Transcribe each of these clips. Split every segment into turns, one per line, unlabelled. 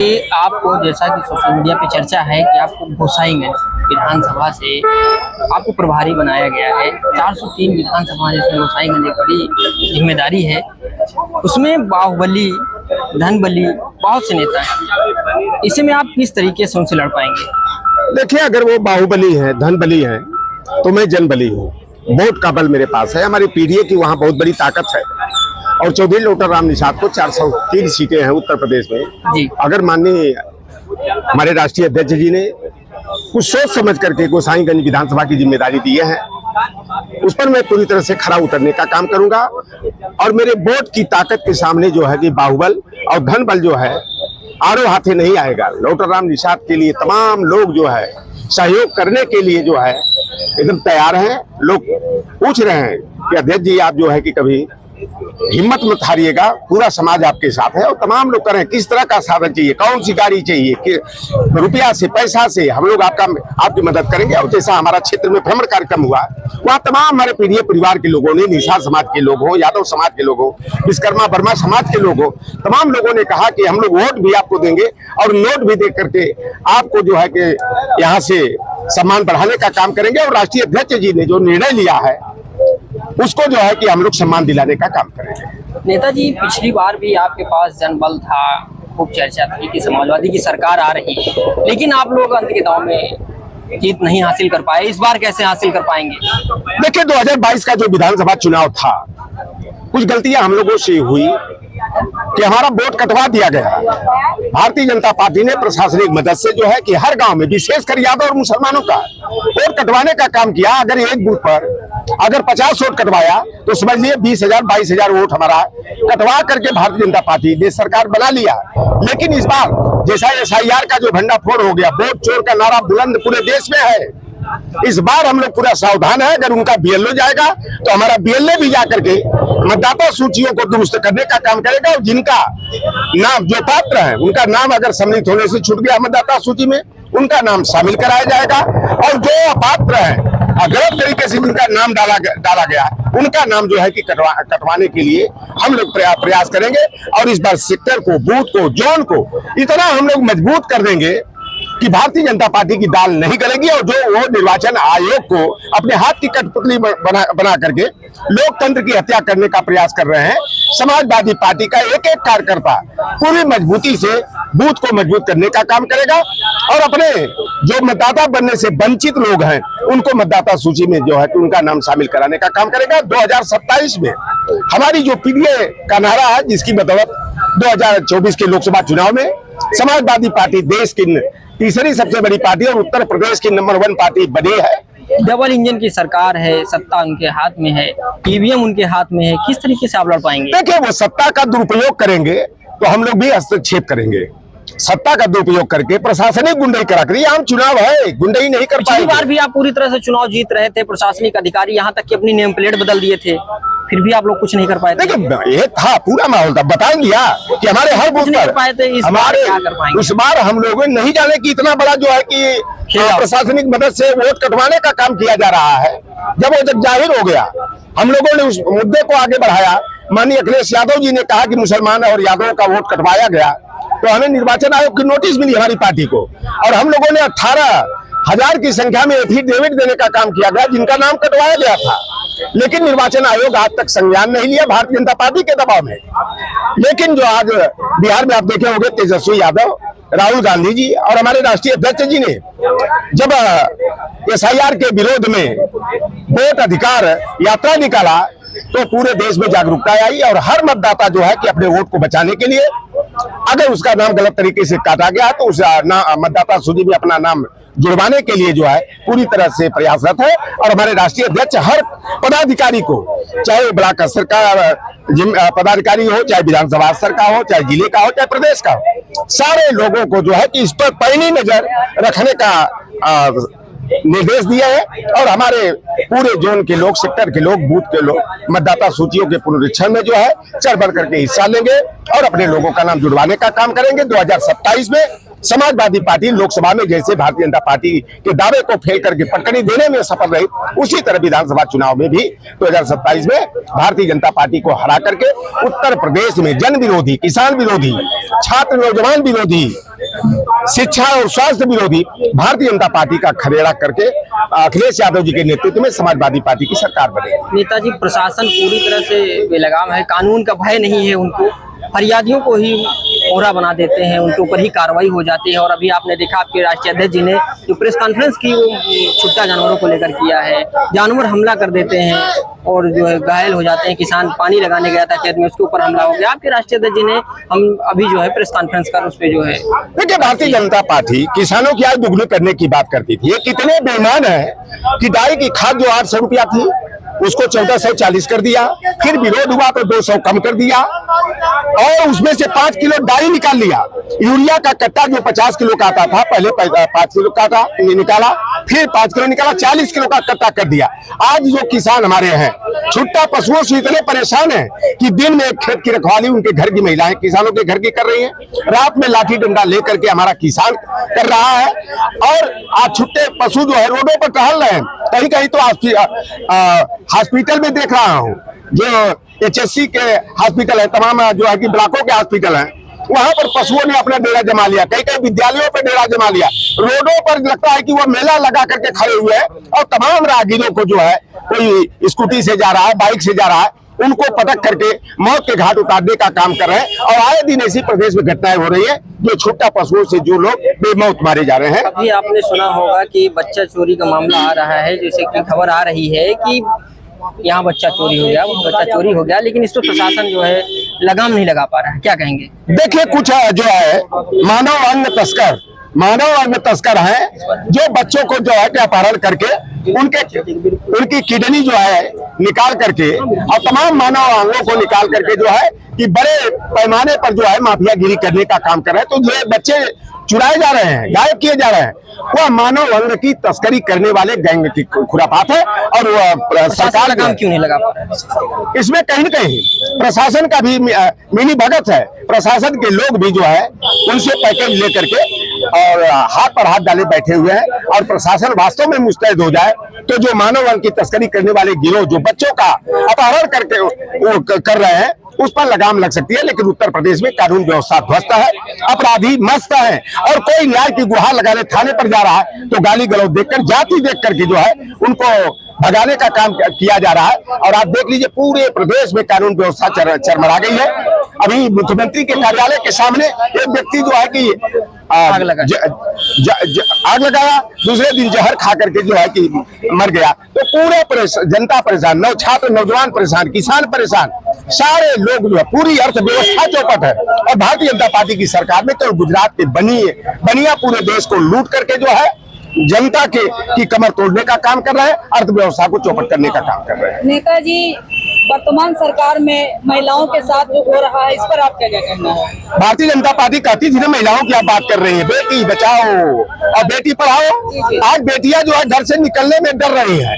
आपको जैसा कि सोशल मीडिया पे चर्चा है कि आपको गोसाईगंज विधानसभा से आपको प्रभारी बनाया गया है। 403 विधानसभा जिसमें गोसाईगंज एक बड़ी जिम्मेदारी है, उसमें बाहुबली, धनबली बहुत से नेता हैं। इसी में आप किस तरीके से उनसे लड़ पाएंगे?
देखिए, अगर वो बाहुबली हैं, धनबली हैं, तो मैं जनबली हूँ। वोट का बल मेरे पास है। हमारी पीडीए की वहाँ बहुत बड़ी ताकत है और चौधरी लोटर राम निषाद को 403 सीटें हैं उत्तर प्रदेश में
जी।
अगर माननीय हमारे राष्ट्रीय अध्यक्ष जी ने कुछ सोच समझ करके गोसाईगंज विधानसभा की जिम्मेदारी दी है, उस पर मैं पूरी तरह से खरा उतरने का काम करूंगा। और मेरे वोट की ताकत के सामने जो है कि बाहुबल और धनबल जो है आरो हाथे नहीं आएगा। लोटर राम निषाद के लिए तमाम लोग जो है सहयोग करने के लिए जो है एकदम तैयार हैं। लोग पूछ रहे हैं कि अध्यक्ष जी आप जो है कि कभी हिम्मत मत हारिएगा, पूरा समाज आपके साथ है। और तमाम लोग करें किस तरह का साधन चाहिए, कौन सी गाड़ी चाहिए, कि रुपया से पैसा से हम लोग आपकी मदद करेंगे। और जैसा हमारा क्षेत्र में भ्रमण कार्यक्रम हुआ, वहाँ तमाम हमारे पीढ़ी परिवार के लोगों ने, निषाद समाज के लोग हो, यादव समाज के लोग हो, विश्वकर्मा वर्मा समाज के लोग हो, तमाम लोगों ने कहा कि हम लोग वोट भी आपको देंगे और नोट भी दे करके आपको जो है कि यहाँ से सम्मान बढ़ाने का काम करेंगे। और राष्ट्रीय अध्यक्ष जी ने जो निर्णय लिया है उसको जो है कि हम लोग सम्मान दिलाने का काम करेंगे।
नेताजी, पिछली बार भी आपके पास जनबल था, खूब चर्चा थी कि समाजवादी की सरकार आ रही है, लेकिन आप लोग अंत के दांव में जीत नहीं हासिल कर पाए। इस बार कैसे हासिल कर पाएंगे?
देखिए, 2022 का जो विधानसभा चुनाव था, कुछ गलतियां हम लोगों से हुई कि हमारा वोट कटवा दिया गया। भारतीय जनता पार्टी ने प्रशासनिक मदद से जो है कि हर गांव में, विशेषकर यादव और मुसलमानों का वोट कटवाने का काम किया। अगर एक बूथ पर अगर 50 वोट कटवाया तो समझ लिए 20,000 22,000 वोट हमारा कटवा करके भारतीय जनता पार्टी ने सरकार बना लिया। लेकिन इस बार जैसा SIR का जो भंडाफोड़ हो गया, वोट चोर का नारा बुलंद पूरे देश में है, इस बार हम लोग पूरा सावधान है। अगर उनका BLO जाएगा तो हमारा BLA भी जाकर के मतदाता सूचियों को दुरुस्त करने का काम करेगा। और जिनका नाम, जो पात्र है, उनका नाम अगर सम्मिलित होने से छूट गया मतदाता सूची में, उनका नाम शामिल कराया जाएगा। और जो अपात्र है, गलत तरीके से उनका नाम डाला गया, उनका नाम जो है कि कटवाने के लिए हम लोग प्रयास करेंगे। और इस बार सेक्टर को, बूथ को, जोन को इतना हम लोग मजबूत कर देंगे कि भारतीय जनता पार्टी की दाल नहीं गलेगी। और जो वो निर्वाचन आयोग को अपने हाथ की कठपुतली बना करके लोकतंत्र की हत्या करने का प्रयास कर रहे हैं, समाजवादी पार्टी का एक एक कार्यकर्ता पूरी मजबूती से बूथ को मजबूत करने का काम करेगा। और अपने जो मतदाता बनने से वंचित लोग हैं, उनको मतदाता सूची में जो है कि उनका नाम शामिल कराने का काम करेगा। 2027 में हमारी जो पीडीए का नारा है, जिसकी बदौलत 2024 के लोकसभा चुनाव में समाजवादी पार्टी देश की तीसरी सबसे बड़ी पार्टी और उत्तर प्रदेश की नंबर 1 पार्टी बनी है।
डबल इंजन की सरकार है, सत्ता उनके हाथ में है, ईवीएम उनके हाथ में है, किस तरीके से आप लड़ पाएंगे?
देखिए, वो सत्ता का दुरुपयोग करेंगे तो हम लोग भी हस्तक्षेप करेंगे। सत्ता का दुरुपयोग करके प्रशासनिक गुंडाई करा कर, आम चुनाव है, गुंडाई नहीं कर पाएंगे।
पिछली बार भी आप पूरी तरह से चुनाव जीत रहे थे, प्रशासनिक अधिकारी यहाँ तक कि अपनी नेम प्लेट बदल दिए थे, फिर भी आप लोग कुछ नहीं कर पाए थे।
देखिए, ये था पूरा माहौल था, बता दिया कि हमारे हर बूथ पर
पाए थे। इस बार क्या कर पाएंगे?
इस बार हम लोग नहीं जाने कि इतना बड़ा जो है कि प्रशासनिक मदद से वोट कटवाने का काम किया जा रहा है। जब जाहिर हो गया, हम लोगों ने उस मुद्दे को आगे बढ़ाया। माननीय अखिलेश यादव जी ने कहा कि मुसलमान और यादवों का वोट कटवाया गया, तो हमें निर्वाचन आयोग की नोटिस मिली हमारी पार्टी को, और हम लोगों ने 18,000 की संख्या में एफिडेविट देने का काम किया गया जिनका नाम कटवाया गया था। लेकिन निर्वाचन आयोग आज तक संज्ञान नहीं लिया, भारतीय जनता पार्टी के दबाव में। लेकिन जो आज बिहार में आप देखे होंगे, तेजस्वी यादव, राहुल गांधी जी और हमारे राष्ट्रीय अध्यक्ष जी ने जब SIR के विरोध में वोट अधिकार यात्रा निकाला, तो पूरे देश में जागरूकता आई। और हर मतदाता जो है कि अपने वोट को बचाने के लिए, अगर उसका नाम गलत तरीके से काटा गया तो उस मतदाता सूची में अपना नाम जुड़वाने के लिए जो है पूरी तरह से प्रयासरत है। और हमारे राष्ट्रीय अध्यक्ष हर पदाधिकारी को, चाहे ब्लॉक स्तर का पदाधिकारी हो, चाहे विधानसभा स्तर का हो, चाहे जिले का हो, चाहे प्रदेश का हो, सारे लोगों को जो है कि इस पर पैनी नजर रखने का निर्देश दिए हैं। और हमारे पूरे जोन के लोग, सेक्टर के लोग, बूथ के लोग मतदाता सूचियों के पुनरीक्षण में जो है चढ़ बढ़ करके हिस्सा लेंगे और अपने लोगों का नाम जुड़वाने का काम करेंगे। 2027 में समाजवादी पार्टी लोकसभा में जैसे भारतीय जनता पार्टी के दावे को फेल करके पटकनी देने में सफल रही, उसी तरह विधानसभा चुनाव में भी 2027 में भारतीय जनता पार्टी को हरा करके उत्तर प्रदेश में जन विरोधी, किसान विरोधी, छात्र नौजवान विरोधी, शिक्षा और स्वास्थ्य विरोधी भारतीय जनता पार्टी का खदेड़ा करके अखिलेश यादव जी के नेतृत्व में समाजवादी पार्टी की सरकार बने।
नेताजी, प्रशासन पूरी तरह से बेलगाम है, कानून का भय नहीं है उनको, फरियादियों को ही कोहरा बना देते हैं, उनके ऊपर ही कार्रवाई हो जाती है। और अभी आपने देखा आपके राष्ट्रीय अध्यक्ष जी ने जो प्रेस कॉन्फ्रेंस की वो छुट्टा जानवरों को लेकर किया है, जानवर हमला कर देते हैं और जो है घायल हो जाते हैं। किसान पानी लगाने गया था खेत में, उसके ऊपर हमला हो गया। आपके राष्ट्रीय अध्यक्ष जी ने हम अभी जो है प्रेस कॉन्फ्रेंस कर उस पर जो है,
देखिए भारतीय जनता पार्टी किसानों की आय दुगनी करने की बात करती थी। ये कितने बेईमान है कि डाई की खाद जो 800 रुपया थी उसको 1440 कर दिया, फिर विरोध हुआ तो 200 कम कर दिया और उसमें से 5 किलो डाई निकाल लिया। यूरिया का कट्टा जो 50 किलो का आता था पहले 5 किलो का था, निकाला, फिर 5 किलो निकाला, 40 किलो का कट्टा कर दिया। आज जो किसान हमारे हैं छुट्टा पशुओं से इतने परेशान हैं कि दिन में खेत की रखवाली उनके घर की महिलाएं किसानों के घर की कर रही हैं, रात में लाठी डंडा लेकर के हमारा किसान कर रहा है। और आज छुट्टे पशु जो है रोडों पर टहल रहे हैं। कहीं कहीं तो हॉस्पिटल में देख रहा हूँ, जो HSC के हॉस्पिटल है, तमाम जो है कि ब्लॉकों के हॉस्पिटल हैं, वहां पर पशुओं ने अपना डेरा जमा लिया, कई कई विद्यालयों पर डेरा जमा लिया। रोडों पर लगता है कि वो मेला लगा करके खड़े हुए हैं और तमाम राहगीरों को जो है कोई स्कूटी से जा रहा है, बाइक से जा रहा है, उनको पटक करके मौत के घाट उतारने का काम कर रहे हैं। और आए दिन ऐसी प्रदेश में घटनाएं हो रही है जो छुट्टा पशुओं से जो लोग बेमौत मारे जा रहे हैं।
अभी आपने सुना होगा कि बच्चा चोरी का मामला आ रहा है, जैसे कि खबर आ रही है कि यहाँ बच्चा चोरी हो गया, वहाँ बच्चा चोरी हो गया, लेकिन इस पर प्रशासन जो है लगाम नहीं लगा पा रहा है। क्या कहेंगे?
देखिए कुछ जो है मानव अंग तस्कर हैं जो बच्चों को जो है कि अपहरण करके उनकी किडनी जो है निकाल करके और तमाम मानव अंगों को निकाल करके जो है कि बड़े पैमाने पर जो है माफियागिरी करने का काम कर रहे हैं। तो जो बच्चे चुराए जा रहे हैं, गायब किए जा रहे हैं, वह मानव अंग की तस्करी करने वाले गैंग की खुरापात है। और वह सरकार
लगाम क्यों नहीं लगा पा रहा है?
इसमें कहीं न कहीं प्रशासन का भी मिली भगत है। प्रशासन के लोग भी जो है उनसे पैकेज लेकर के और हाथ पर हाथ डाले बैठे हुए हैं। और प्रशासन वास्तव में मुस्तैद हो जाए तो जो मानव अंग की तस्करी करने वाले गिरोह जो बच्चों का अपहरण करके वो कर रहे हैं उस पर लगाम लग सकती है। लेकिन उत्तर प्रदेश में कानून व्यवस्था ध्वस्त है, अपराधी मस्त है और कोई न्याय की गुहार लगाने थाने पर जा रहा है तो गाली गलौज देखकर, जाति देख करके जो है उनको भगाने का काम किया जा रहा है। और आप देख लीजिए पूरे प्रदेश में कानून व्यवस्था चरमरा गई है। अभी मुख्यमंत्री के कार्यालय के सामने एक व्यक्ति जो है कि आग लगाया, दूसरे दिन जहर खा करके जो है कि मर गया। तो पूरे जनता परेशान, छात्र नौजवान परेशान, किसान परेशान, सारे लोग जो है, पूरी अर्थव्यवस्था चौपट है। और भारतीय जनता पार्टी की सरकार में तो गुजरात के बनिया पूरे देश को लूट करके जो है जनता की कमर तोड़ने का काम कर रहे हैं, अर्थव्यवस्था को चौपट करने का काम कर रहे हैं।
नेताजी, वर्तमान सरकार में महिलाओं के साथ जो हो रहा है इस पर आपका क्या कहना है?
भारतीय जनता पार्टी कहती थी ना महिलाओं की आप बात कर रही है, बेटी बचाओ और बेटी पढ़ाओ। आज बेटियां जो है घर से निकलने में डर रही हैं।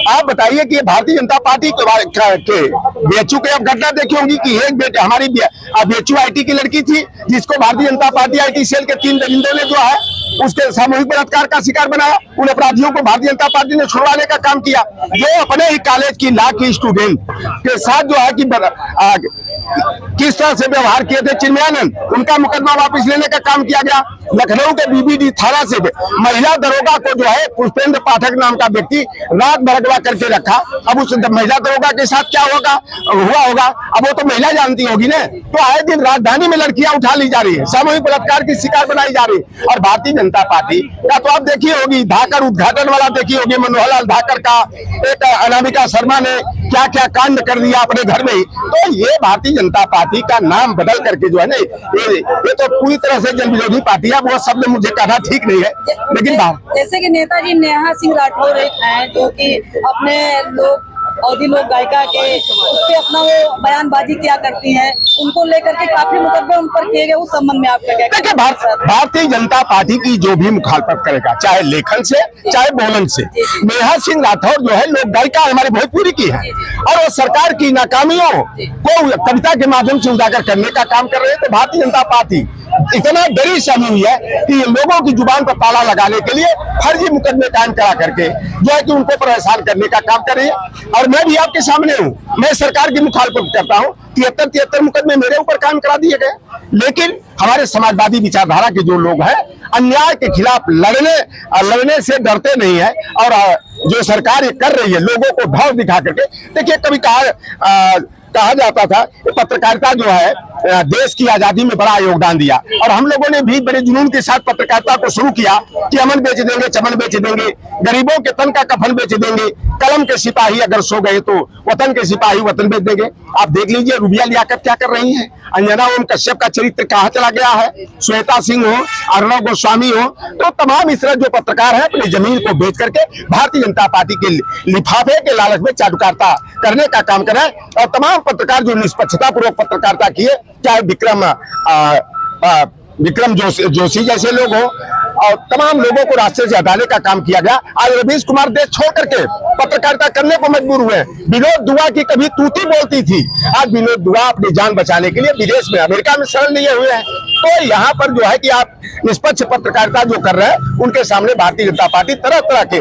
आप बताइए कि भारतीय जनता पार्टी के बीएचयू के अब घटना देखी होंगी कि एक बेटी हमारी बीएचयू IT की लड़की थी जिसको Bharatiya Janata party IT cell के 3 दरिंदों ने जो है उसके सामूहिक बलात्कार का शिकार बनाया। उन अपराधियों को भारतीय जनता पार्टी ने छुड़वाने का काम किया। जो अपने ही कॉलेज की लॉ की स्टूडेंट के साथ जो है कि किस तरह से व्यवहार किए थे चिन्मयानंद, उनका मुकदमा वापस लेने का काम किया गया। लखनऊ के BBD थाना से महिला दरोगा को जो है पुष्पेंद्र पाठक नाम का व्यक्ति रात भर अगवा करके रखा। अब उस महिला दरोगा के साथ क्या हुआ होगा अब वो तो महिला जानती होगी ना। तो आए दिन राजधानी में लड़कियां उठा ली जा रही है, सामूहिक बलात्कार की शिकार बनाई जा रही है। और भारतीय जनता पार्टी का तो आप देखी होगी, धाकर उद्घाटन वाला देखी होगी, मनोहर लाल धाकर का, एक अनामिका शर्मा ने क्या क्या कांड कर दिया अपने घर में ही। तो ये भारतीय जनता पार्टी का नाम बदल करके जो है ना ये तो पूरी तरह से जन विरोधी पार्टी है। वो शब्द मुझे कहना ठीक नहीं है। लेकिन
जैसे कि नेताजी नेहा सिंह राठौर एक हैं जो कि अपने लोग अवधी लोक गायिका के उस पे अपना वो बयानबाजी किया करती हैं, उनको लेकर के काफी मुकदमे उन पर किए गए, उस संबंध में आपका क्या कहना है?
भारतीय जनता पार्टी की जो भी मुखालफत करेगा, चाहे लेखन से चाहे बोलन से, नेहा सिंह राठौर जो है लोक गायिका हमारी भोजपुरी की है और वो सरकार की नाकामियों को कविता के माध्यम से उजागर करने का काम कर रहे हैं। तो भारतीय जनता पार्टी इतना डरी समी हुई है कि ये लोगों की जुबान पर ताला लगाने के लिए फर्जी मुकदमे कायम करा करके जो है कि उनको परेशान करने का काम कर रही है। और मैं भी आपके सामने हूँ, मैं सरकार की मुखालफत करता हूँ। 73 मुकदमे मेरे ऊपर कायम करा दिए गए, लेकिन हमारे समाजवादी विचारधारा के जो लोग हैं अन्याय के खिलाफ लड़ने से डरते नहीं है। और जो सरकार ये कर रही है लोगों को ढौर दिखा करके, देखिए कभी कहा जाता था कि पत्रकारिता जो है देश की आजादी में बड़ा योगदान दिया, और हम लोगों ने भी बड़े जुनून के साथ पत्रकारिता को शुरू किया कि अमन बेच देंगे, चमन बेच देंगे, गरीबों के तन का कफन बेच देंगे, कलम के सिपाही अगर सो गए तो वतन के सिपाही वतन बेच देंगे। आप देख लीजिए रुबिया लियाकत क्या कर रही हैं, अंजना ओम कश्यप का चरित्र कहाँ चला गया है, श्वेता सिंह हो, अर्णव गोस्वामी हो, तो तमाम इस तरह जो पत्रकार है अपनी जमीन को बेच करके भारतीय जनता पार्टी के लिफाफे के लालच में चाटुकारिता करने का काम कर रहे हैं। और तमाम पत्रकार जो निष्पक्षता पूर्वक पत्रकारिता किए, चाहे विक्रम जोशी जैसे लोग हो, और तमाम लोगों को रास्ते से हटाने का काम किया गया। आज रवीश कुमार देश छोड़ करके पत्रकारिता करने को मजबूर हुए। विनोद दुआ की कभी तूती बोलती थी, आज विनोद दुआ अपनी जान बचाने के लिए विदेश में अमेरिका में शरण लिए हुए हैं। तो यहाँ पर जो है कि आप निष्पक्ष पत्रकारिता जो कर रहे हैं उनके सामने भारतीय जनता पार्टी तरह तरह के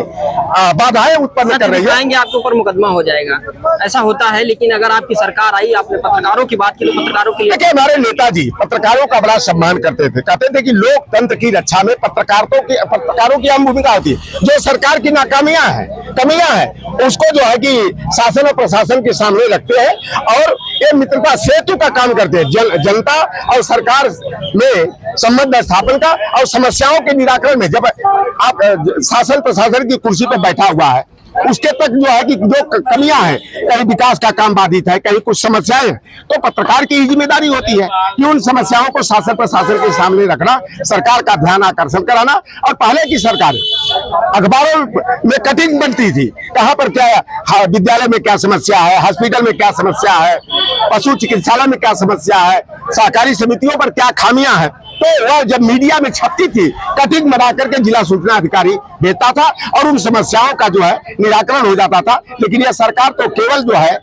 बाधाएं उत्पन्न कर रही है।
आपके ऊपर मुकदमा हो जाएगा, ऐसा होता है। लेकिन अगर आपकी सरकार आई, आपने पत्रकारों की बात की, तो पत्रकारों के लिए
देखिए हमारे नेताजी पत्रकारों का बड़ा सम्मान करते थे, कहते थे कि लोकतंत्र की रक्षा में पत्रकारों की अहम भूमिका होती है। जो सरकार की नाकामियां हैं, कमियां हैं, उसको जो है कि शासन और प्रशासन के सामने रखते हैं और ये मित्रता सेतु का काम करते हैं। जनता और सरकार में संबंध स्थापन का और समस्याओं के निराकरण में। जब आप शासन प्रशासन की कुर्सी पर बैठा हुआ है, उसके तक जो है कि जो कमियां हैं, कहीं विकास का काम बाधित है, कहीं कुछ समस्याएं हैं, तो पत्रकार की जिम्मेदारी होती है कि उन समस्याओं को शासन प्रशासन के सामने रखना, सरकार का ध्यान आकर्षण कराना। और पहले की सरकार अखबारों में कटिंग बनती थी, कहाँ पर क्या विद्यालय में क्या समस्या है, हॉस्पिटल में क्या समस्या है, पशु चिकित्सालय में क्या समस्या है, सहकारी समितियों पर क्या खामियां हैं, तो वह जब मीडिया में छपती थी कटिंग बना करके जिला सूचना अधिकारी देता था और उन समस्याओं का जो है निराकरण हो जाता था। लेकिन यह सरकार तो केवल जो है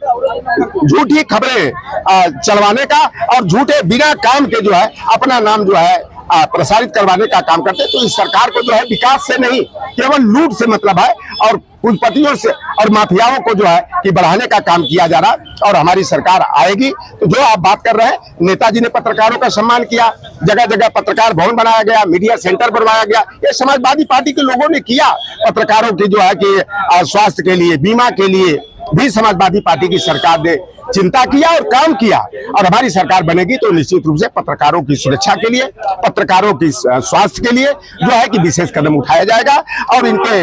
झूठी खबरें चलवाने का और झूठे बिना काम के जो है अपना नाम जो है प्रसारित करवाने का काम करते। तो इस सरकार को जो है विकास से नहीं, केवल लूट से मतलब है और पूंजीपतियों से और माफियाओं को जो है कि बढ़ाने का काम किया जा रहा। और हमारी सरकार आएगी तो जो आप बात कर रहे हैं, नेताजी ने पत्रकारों का सम्मान किया, जगह जगह पत्रकार भवन बनाया गया, मीडिया सेंटर बनवाया गया, ये समाजवादी पार्टी के लोगों ने किया। पत्रकारों की जो है कि स्वास्थ्य के लिए, बीमा के लिए भी समाजवादी पार्टी की सरकार ने चिंता किया और काम किया। और हमारी सरकार बनेगी तो निश्चित रूप से पत्रकारों की सुरक्षा के लिए, पत्रकारों की स्वास्थ्य के लिए जो है कि विशेष कदम उठाया जाएगा और इनके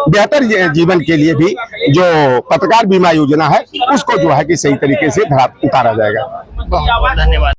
बेहतर जीवन के लिए भी जो पत्रकार बीमा योजना है उसको जो है कि सही तरीके से उतारा जाएगा।
बहुत बहुत धन्यवाद।